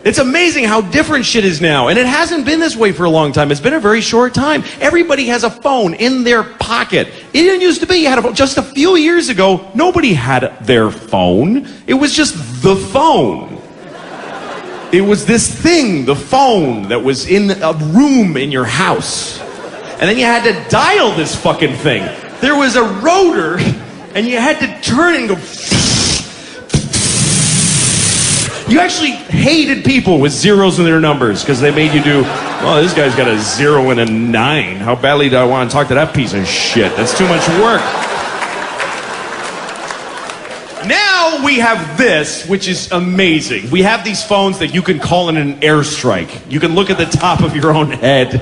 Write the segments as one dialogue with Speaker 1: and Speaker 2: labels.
Speaker 1: It's amazing how different shit is now. And it hasn't been this way for a long time. It's been a very short time. Everybody has a phone in their pocket. It didn't used to be. You had a phone. Just a few years ago, nobody had their phone. It was just the phone. It was this thing, the phone, that was in a room in your house. And then you had to dial this fucking thing. There was a rotor, and you had to turn and go... You actually hated people with zeros in their numbers because they made you do, well, this guy's got a 0 and a 9. How badly do I want to talk to that piece of shit? That's too much work. Now we have this, which is amazing. We have these phones that you can call in an airstrike. You can look at the top of your own head.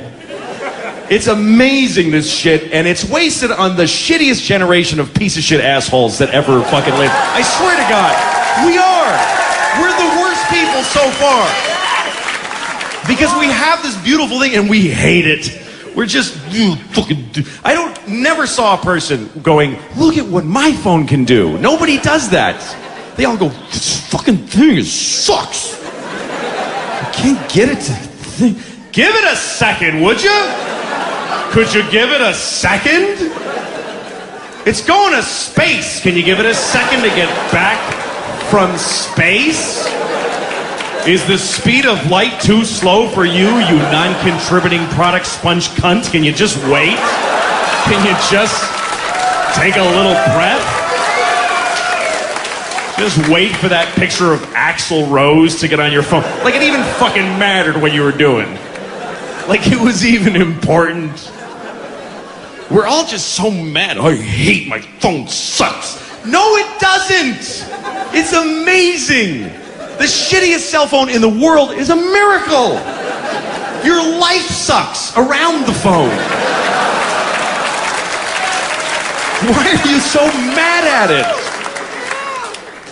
Speaker 1: It's amazing, this shit, and it's wasted on the shittiest generation of piece of shit assholes that ever fucking lived. I swear to God, we are. We're the worst people so far. Because we have this beautiful thing and we hate it. We're just, never saw a person going, look at what my phone can do. Nobody does that. They all go, this fucking thing sucks. I can't get it to think. Give it a second, would you? Could you give it a second? It's going to space. Can you give it a second to get back from space? Is the speed of light too slow for you, you non-contributing product sponge cunt? Can you just wait? Can you just take a little breath? Just wait for that picture of Axl Rose to get on your phone. Like it even fucking mattered what you were doing. Like it was even important. We're all just so mad. I hate my phone, sucks. No, it doesn't. It's amazing. The shittiest cell phone in the world is a miracle. Your life sucks around the phone. Why are you so mad at it?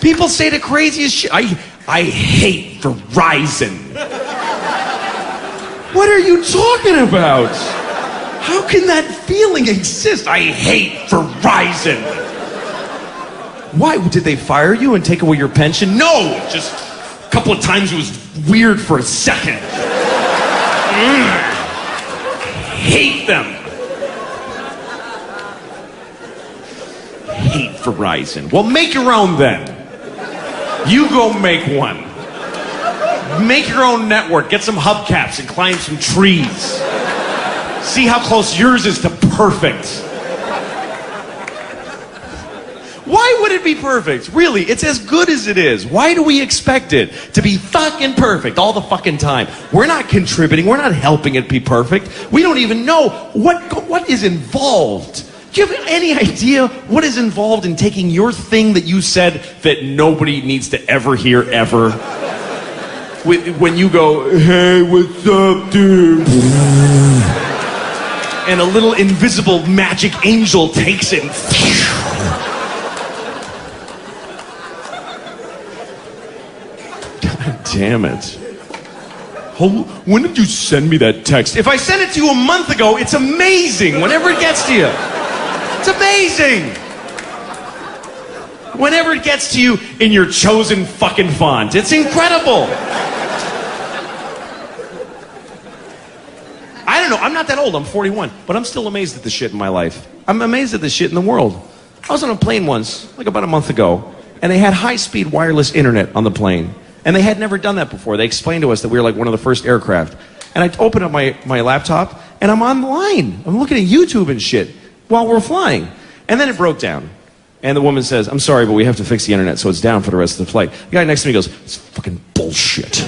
Speaker 1: People say the craziest shit. I hate Verizon. What are you talking about? How can that feeling exist? I hate Verizon. Why? Did they fire you and take away your pension? No, just a couple of times it was weird for a second. Hate them. Hate Verizon. Well, make your own then. You go make one. Make your own network. Get some hubcaps and climb some trees. See how close yours is to perfect. Why would it be perfect? Really, it's as good as it is. Why do we expect it to be fucking perfect all the fucking time? We're not contributing. We're not helping it be perfect. We don't even know what is involved. Do you have any idea what is involved in taking your thing that you said that nobody needs to ever hear ever? When you go, hey, what's up, dude? And a little invisible magic angel takes it and damn it. When did you send me that text? If I sent it to you a month ago, it's amazing whenever it gets to you. It's amazing. Whenever it gets to you in your chosen fucking font. It's incredible. I don't know, I'm not that old, I'm 41, but I'm still amazed at the shit in my life. I'm amazed at the shit in the world. I was on a plane once, like about a month ago, and they had high-speed wireless internet on the plane. And they had never done that before. They explained to us that we were like one of the first aircraft. And I opened up my laptop, and I'm online. I'm looking at YouTube and shit while we're flying. And then it broke down. And the woman says, I'm sorry, but we have to fix the internet, so it's down for the rest of the flight. The guy next to me goes, it's fucking bullshit.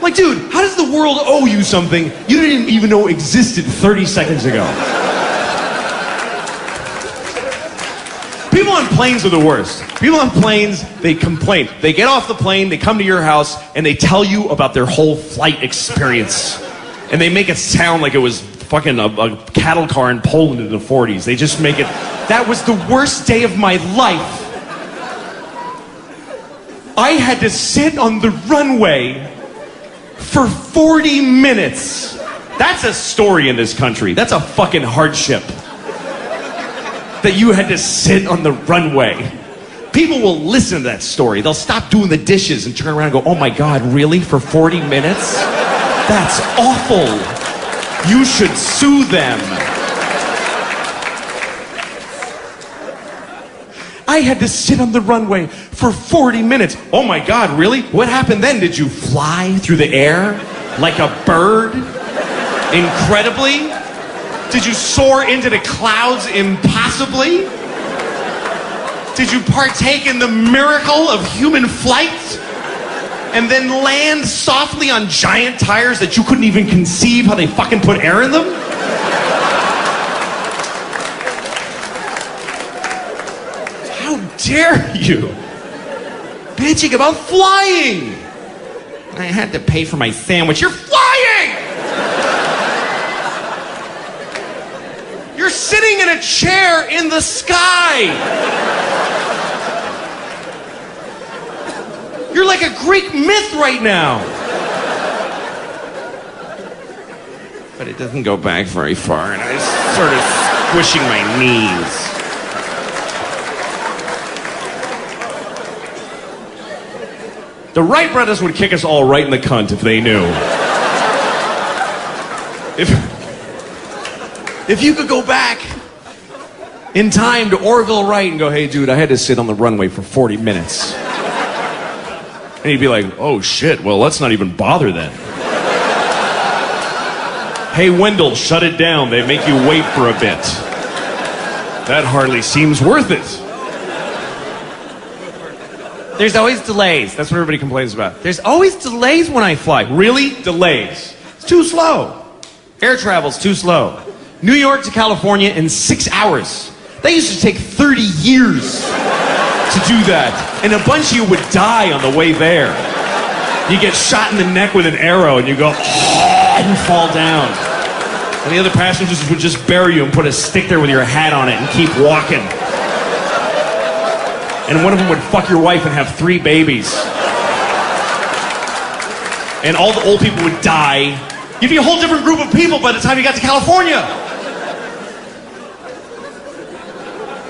Speaker 1: Like, dude, how does the world owe you something you didn't even know existed 30 seconds ago? People on planes are the worst. People on planes, they complain. They get off the plane, they come to your house, and they tell you about their whole flight experience. And they make it sound like it was fucking a cattle car in Poland in the 40s. They just make it, that was the worst day of my life. I had to sit on the runway for 40 minutes. That's a story in this country. That's a fucking hardship. That you had to sit on the runway People will listen to that story. They'll stop doing the dishes and turn around and go, oh my God, really? For 40 minutes? That's awful. You should sue them. I had to sit on the runway for 40 minutes. Oh my God, really? What happened then? Did you fly through the air like a bird? Incredibly? Did you soar into the clouds impossibly? Did you partake in the miracle of human flight? And then land softly on giant tires that you couldn't even conceive how they fucking put air in them? How dare you? Bitching about flying! I had to pay for my sandwich. You're flying! You're sitting in a chair in the sky! You're like a Greek myth right now. But it doesn't go back very far, and I sort of squishing my knees. The Wright brothers would kick us all right in the cunt if they knew. If you could go back in time to Orville Wright and go, hey dude, I had to sit on the runway for 40 minutes. And he'd be like, oh shit, well let's not even bother then. Hey Wendell, shut it down. They make you wait for a bit. That hardly seems worth it. There's always delays. That's what everybody complains about. There's always delays when I fly. Really? Delays. It's too slow. Air travel's too slow. New York to California in 6 hours. That used to take 30 years to do that. And a bunch of you would die on the way there. You get shot in the neck with an arrow and you go, and you fall down. And the other passengers would just bury you and put a stick there with your hat on it and keep walking. And one of them would fuck your wife and have 3 babies. And all the old people would die. You'd be a whole different group of people by the time you got to California.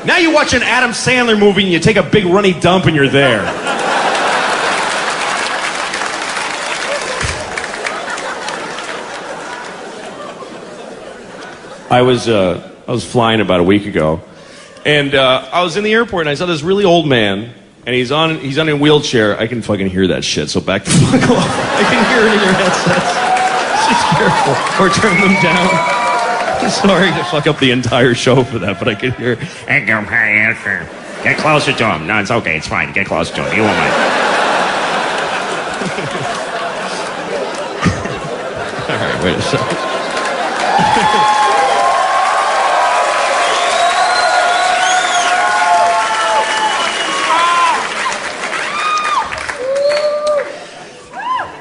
Speaker 1: Now you watch an Adam Sandler movie and you take a big runny dump and you're there. I was flying about a week ago, and I was in the airport and I saw this really old man, and he's on a wheelchair. I can fucking hear that shit, so back the fuck off. I can hear it in your headsets. Just careful, or turn them down. Sorry to fuck up the entire show for that, but I can hear. Get closer to him. No, it's okay. It's fine. Get closer to him. You won't mind. All right, wait a second.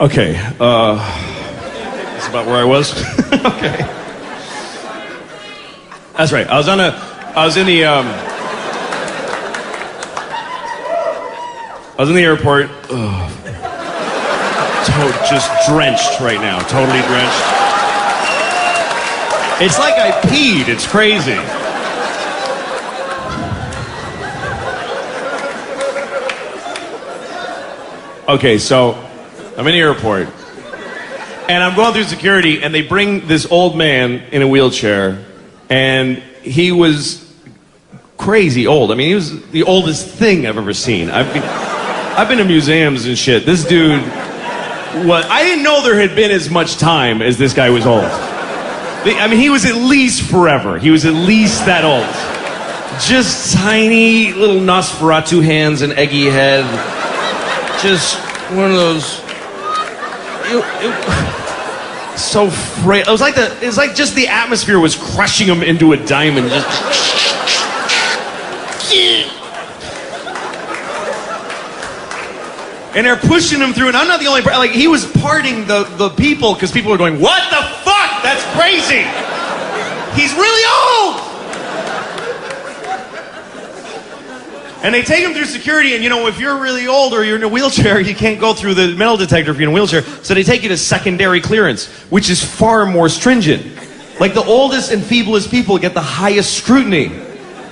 Speaker 1: Okay, that's about where I was. Okay. That's right. I was in the airport. Just drenched right now. Totally drenched. It's like I peed. It's crazy. Okay, so I'm in the airport, and I'm going through security, and they bring this old man in a wheelchair, and he was crazy old. I mean, he was the oldest thing I've ever seen. I've been to museums and shit. This dude, I didn't know there had been as much time as this guy was old. I mean, he was at least forever. He was at least that old. Just tiny little Nosferatu hands and eggy head. Just one of those. So frail. It was like just the atmosphere was crushing him into a diamond. Just. And they're pushing him through, and I'm not the only. Like, he was parting the people because people were going, "What the fuck? That's crazy. He's really old." And they take him through security, and if you're really old or you're in a wheelchair, you can't go through the metal detector if you're in a wheelchair. So they take you to secondary clearance, which is far more stringent. Like, the oldest and feeblest people get the highest scrutiny.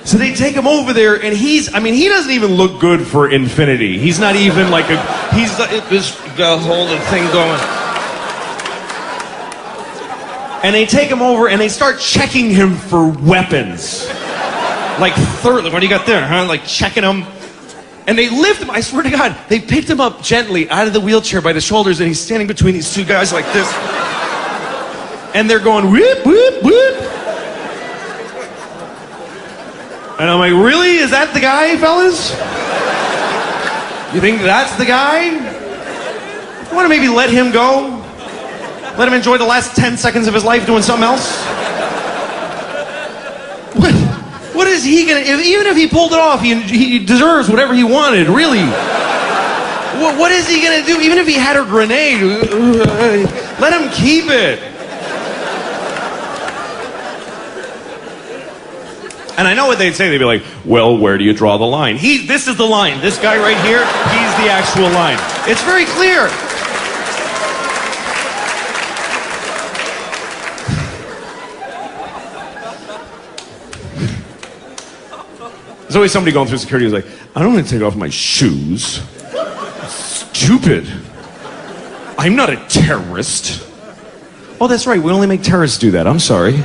Speaker 1: So they take him over there, and he doesn't even look good for Infinity. He's not even like he's this whole thing going. And they take him over, and they start checking him for weapons. Like, what do you got there, huh? Like, checking him. And they lift him, I swear to God, they picked him up gently out of the wheelchair by the shoulders, and he's standing between these two guys like this. And they're going, whoop, whoop, whoop. And I'm like, really? Is that the guy, fellas? You think that's the guy? You want to maybe let him go? Let him enjoy the last 10 seconds of his life doing something else? What is he gonna, even if he pulled it off, he deserves whatever he wanted, really. What is he gonna do? Even if he had a grenade, let him keep it. And I know what they'd say. They'd be like, well, where do you draw the line? This is the line. This guy right here, he's the actual line. It's very clear. There's always somebody going through security who's like, I don't want to take off my shoes. Stupid. I'm not a terrorist. Oh, that's right. We only make terrorists do that. I'm sorry.